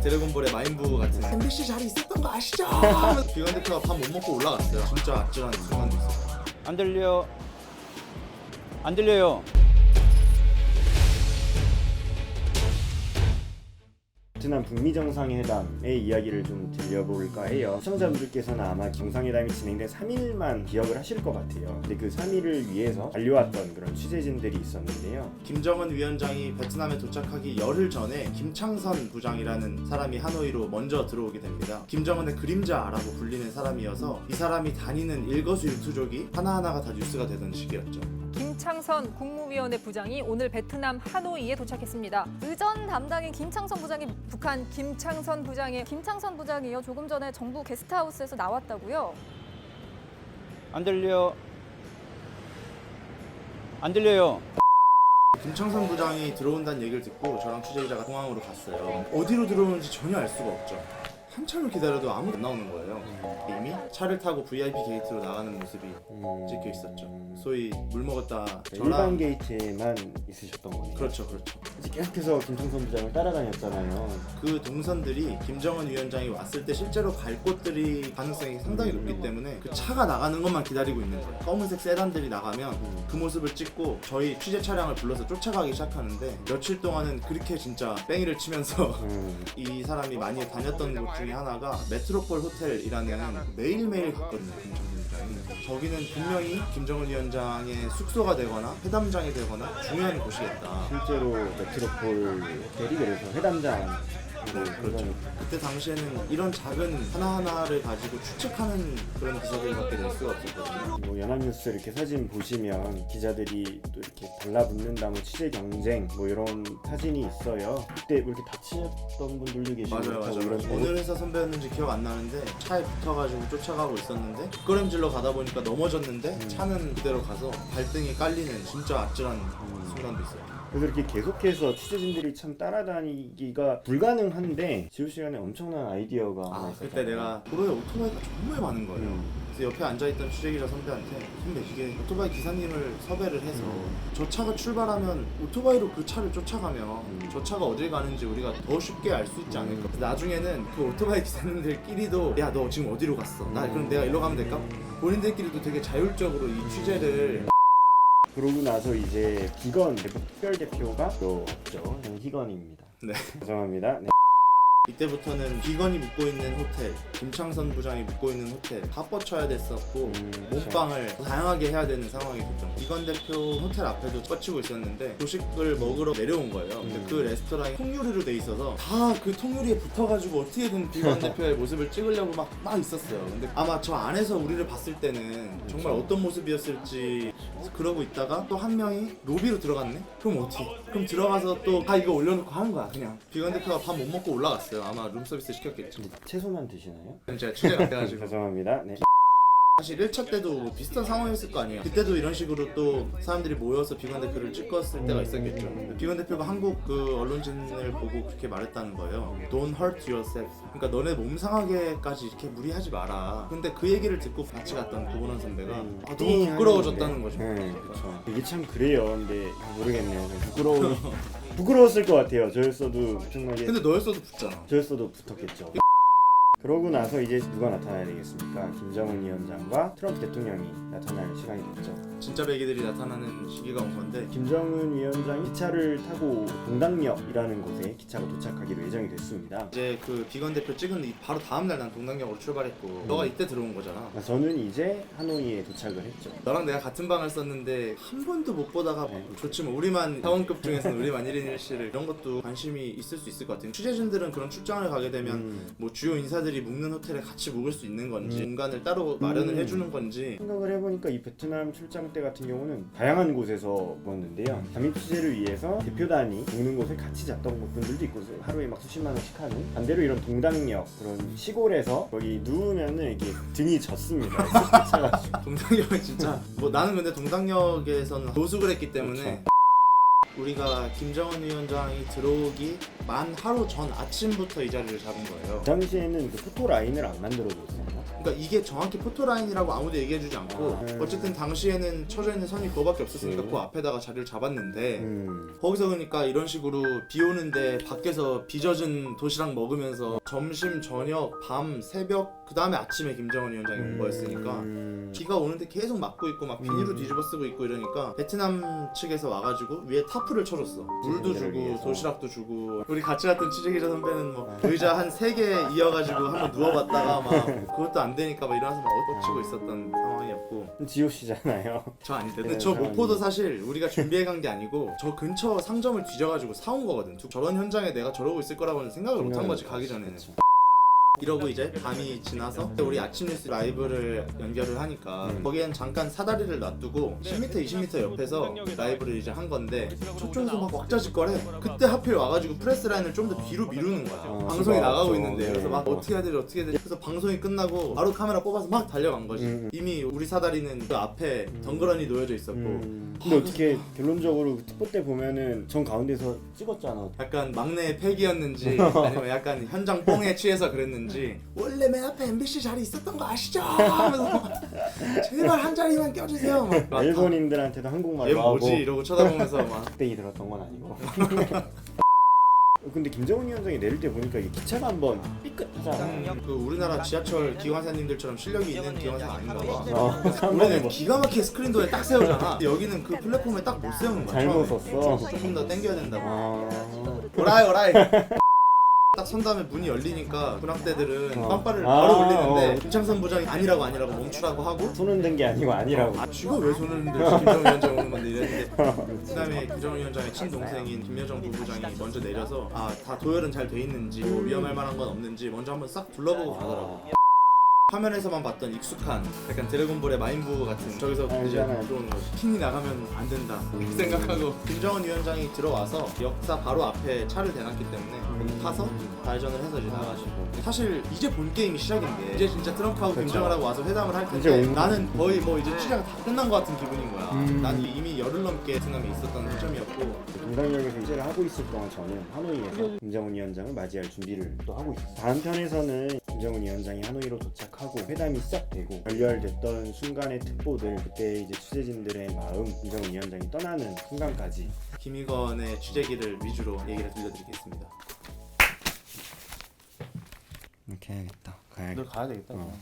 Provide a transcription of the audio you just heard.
드래곤볼의 마인부 같은 MBC 자리 있었던 거 아시죠? 비건 대표가 밥 못 먹고 올라갔어요. 진짜 아찔한 순간도 있어요. 안 들려. 안 들려요. 베트남 북미 정상회담의 이야기를 좀 들려볼까 해요. 시청자분들께서는 아마 정상회담이 진행된 3일만 기억을 하실 것 같아요. 근데 그 3일을 위해서 달려왔던 그런 취재진들이 있었는데요. 김정은 위원장이 베트남에 도착하기 열흘 전에 김창선 부장이라는 사람이 하노이로 먼저 들어오게 됩니다. 김정은의 그림자라고 불리는 사람이어서 이 사람이 다니는 일거수일투족이 하나하나가 다 뉴스가 되던 시기였죠. 김창선 국무위원회 부장이 오늘 베트남 하노이에 도착했습니다. 의전 담당인 김창선 부장이 북한 김창선 부장이요. 조금 전에 정부 게스트하우스에서 나왔다고요. 안 들려. 안 들려요. 김창선 부장이 들어온다는 얘기를 듣고 저랑 취재기자가 공항으로 갔어요. 어디로 들어오는지 전혀 알 수가 없죠. 한참을 기다려도 아무도 안 나오는 거예요. 이미 차를 타고 VIP 게이트로 나가는 모습이 찍혀 있었죠. 소위 물 먹었다. 일반 게이트에만 있으셨던 거네요. 그렇죠. 이제 계속해서 김창선 부장을 따라다녔잖아요. 그 동선들이 김정은 위원장이 왔을 때 실제로 갈 곳들이 가능성이 상당히 높기 때문에 그 차가 나가는 것만 기다리고 있는 거예요. 검은색 세단들이 나가면 그 모습을 찍고 저희 취재 차량을 불러서 쫓아가기 시작하는데 며칠 동안은 그렇게 진짜 뺑이를 치면서 이 사람이 많이 다녔던 곳 중에 하나가 메트로폴 호텔이라는 매일매일 갔거든요. 김정은 위원장이. 저기는 분명히 김정은 위원장의 숙소가 되거나 회담장이 되거나 중요한 곳이겠다. 실제로 메트로폴 호텔이 그래서 회담장 그렇죠. 그때 당시에는 이런 작은 하나하나를 가지고 추측하는 그런 기사들밖에 낼 수가 없었거든요. 뭐 연합뉴스 이렇게 사진 보시면 기자들이 또 이렇게 달라붙는다, 뭐 취재 경쟁 뭐 이런 사진이 있어요. 그때 뭐 이렇게 다치셨던 분들도 계시고 맞아요. 이런 어느 회사 선배였는지 기억 안 나는데 차에 붙어가지고 쫓아가고 있었는데 뒷걸음질러 가다 보니까 넘어졌는데 차는 그대로 가서 발등이 깔리는 진짜 아찔한 순간도 있어요. 그래서 이렇게 계속해서 취재진들이 참 따라다니기가 불가능한데 지우 시간에 엄청난 아이디어가 하나 있었어요. 그때 내가 도로에 오토바이가 정말 많은 거예요. 그래서 옆에 앉아있던 취재기자 선배한테 선배 이게 오토바이 기사님을 섭외를 해서 저 차가 출발하면 오토바이로 그 차를 쫓아가면 저 차가 어딜 가는지 우리가 더 쉽게 알 수 있지 않을까. 나중에는 그 오토바이 기사님들끼리도 야 너 지금 어디로 갔어? 나 그럼 내가 일로 가면 될까? 본인들끼리도 되게 자율적으로 이 취재를 그러고 나서 이제 기건 특별대표가 들어왔죠. 희건입니다. 네. 죄송합니다. 네. 이때부터는 비건이 묵고 있는 호텔, 김창선 부장이 묵고 있는 호텔 다 뻗쳐야 됐었고 몸빵을 다양하게 해야 되는 상황이 됐죠. 비건 대표 호텔 앞에도 뻗치고 있었는데 조식을 먹으러 내려온 거예요. 근데 그 레스토랑이 통유리로 돼 있어서 다 그 통유리에 붙어가지고 어떻게든 비건 대표의 모습을 찍으려고 막 있었어요. 근데 아마 저 안에서 우리를 봤을 때는 정말 어떤 모습이었을지 그러고 있다가 또 한 명이 로비로 들어갔네? 그럼 어떻게? 그럼 들어가서 또 다 이거 올려놓고 하는 거야 그냥. 비건 대표가 밥 못 먹고 올라갔어요. 아마 룸서비스 시켰겠죠. 채소만 드시나요? 제가 취재가 안 돼가지고 죄송합니다. 네. 사실 1차 때도 뭐 비슷한 상황이었을 거 아니에요. 그때도 이런 식으로 또 사람들이 모여서 비건 대표를 찍었을 때가 있었겠죠. 비건 대표가 한국 그 언론진을 보고 그렇게 말했다는 거예요. Don't hurt yourself. 그러니까 너네 몸 상하게까지 이렇게 무리하지 마라. 근데 그 얘기를 듣고 같이 갔던 고은원 선배가 너무 부끄러워졌다는 거죠. 네, 그렇죠. 이게 참 그래요. 근데 모르겠네요. 부끄러웠을 것 같아요. 저였어도 정말. 근데 너였어도 붙잖아. 저였어도 붙었겠죠. 그러고 나서 이제 누가 나타나야 되겠습니까? 김정은 위원장과 트럼프 대통령이 나타날 시간이 됐죠. 진짜 배기들이 나타나는 시기가 온 건데 김정은 위원장이 기차를 타고 동당역이라는 곳에 기차가 도착하기로 예정이 됐습니다. 이제 그 비건 대표 찍은 바로 다음날 난 동당역으로 출발했고 너가 이때 들어온 거잖아. 저는 이제 하노이에 도착을 했죠. 너랑 내가 같은 방을 썼는데 한 번도 못 보다가 좋지 뭐 우리만 사원급 중에서는 우리만 1인 1실을 이런 것도 관심이 있을 수 있을 것 같아요. 취재진들은 그런 출장을 가게 되면 뭐 주요 인사들이 묵는 호텔에 같이 묵을 수 있는 건지 공간을 따로 마련을 해주는 건지 생각을 해보니까 이 베트남 출장 때 같은 경우는 다양한 곳에서 묵었는데요. 잠입 취재를 위해서 대표단이 묵는 곳에 같이 잤던 분들도 있고 하루에 막 수십만 원씩 하는, 반대로 이런 동당역 그런 시골에서 거기 누우면은 이게 등이 젖습니다. 동당역은 진짜 뭐 나는 근데 동당역에서는 노숙을 했기 때문에 그렇죠. 우리가 김정은 위원장이 들어오기 만 하루 전 아침부터 이 자리를 잡은 거예요. 그 당시에는 그 포토 라인을 안 만들어줬어요. 그러니까 이게 정확히 포토라인이라고 아무도 얘기해주지 않고 어쨌든 당시에는 쳐져 있는 선이 그거밖에 없었으니까 그 앞에다가 자리를 잡았는데 거기서 그러니까 이런 식으로 비 오는데 밖에서 비 젖은 도시락 먹으면서 점심, 저녁, 밤, 새벽 그 다음에 아침에 김정은 위원장이 온 거였으니까 비가 오는데 계속 막고 있고 막 비닐로 뒤집어 쓰고 있고 이러니까 베트남 측에서 와가지고 위에 타프를 쳐줬어. 물도 주고 도시락도 주고. 우리 같이 갔던 취재기자 선배는 뭐 의자 한 3개 이어가지고 한번 누워봤다가 막 그것도 안 되니까 막 일어나서 막 엎치고 있었던 상황이었고. 지호 씨잖아요. 저 아닌데. 근데 네, 저 저 목포도 사실 우리가 준비해 간 게 아니고 저 근처 상점을 뒤져가지고 사온 거거든. 저런 현장에 내가 저러고 있을 거라고는 생각을 못 한 거지 가기 전에는. 그쵸. 이러고 이제 밤이 지나서 우리 아침 뉴스 라이브를 연결을 하니까 거기엔 잠깐 사다리를 놔두고 10m, 20m 옆에서 라이브를 이제 한 건데 저쪽에서 막 왁자지껄해. 그때 하필 와가지고 프레스 라인을 좀 더 뒤로 미루는 거야. 방송이 나가고 있는데. 그래서 막 어떻게 해야 되지. 그래서 방송이 끝나고 바로 카메라 뽑아서 막 달려간 거지. 이미 우리 사다리는 그 앞에 덩그러니 놓여져 있었고. 근데 어떻게 결론적으로 그 특보 때 보면은 정 가운데서 찍었잖아. 약간 막내 팩이었는지 아니면 약간 현장 뽕에 취해서 그랬는지 원래 맨 앞에 MBC 자리 있었던 거 아시죠? 하면서 제발 한 자리만 껴주세요. 막 일본인들한테도 한국말로 얘 뭐지? 하고 이러고 쳐다보면서 막 땡이 들었던 건 아니고. 근데 김정은 위원장이 내릴 때 보니까 이게 기차가 한번 삐끗하잖아. 그 우리나라 지하철 기관사님들처럼 실력이 있는 기관사가 아닌가 봐. 한 번에 우리는 뭐 기가 막히게 스크린도어에 딱 세우잖아. 여기는 그 플랫폼에 딱 못 세우는 거야. 잘못 처음에. 썼어. 조금 더 당겨야 된다고. 아. 오라이 딱 선 다음에 문이 열리니까 군악대들은 깜빠를 아, 바로 올리는데 김창선 부장이 아니라고 멈추라고 하고 손은 든 게 아니고 아니라고. 쥐가 왜 손을 흔들지? 김정은 위원장 오는 건데 이랬는데 그 다음에 김정은 위원장의 친동생인 김여정 부부장이 먼저 내려서 다 도열은 잘 돼 있는지 뭐 위험할 만한 건 없는지 먼저 한번 싹 둘러보고 가더라고. 화면에서만 봤던 익숙한 약간 드래곤볼의 마인부 같은 저기서 이제 알잖아요. 들어오는 거지. 킹이 나가면 안 된다 생각하고 김정은 위원장이 들어와서 역사 바로 앞에 차를 대놨기 때문에 거기 타서 좌회전을 해서 이제 나가시고 사실 이제 본 게임이 시작인데 이제 진짜 트럼프하고 그쵸. 김정은하고 와서 회담을 할 이제 텐데 온- 나는 거의 뭐 이제 취재가 다 끝난 것 같은 기분인 거야. 난 이미 열흘 넘게 베트남에 있었던 시점이었고 동상역에서 취재를 하고 있을 동안 저는 하노이에서 김정은 위원장을 맞이할 준비를 또 하고 있어요. 다음 편에서는 김정은 위원장이 하노이로 도착하고 회담이 시작되고 결렬됐던 순간의 특보들, 그때 이제 취재진들의 마음, 김정은 위원장이 떠나는 순간까지 김희건의 취재기를 위주로 얘기를 들려드리겠습니다. 이렇게 해야겠다. 가야겠다. 가야 되겠다. 어.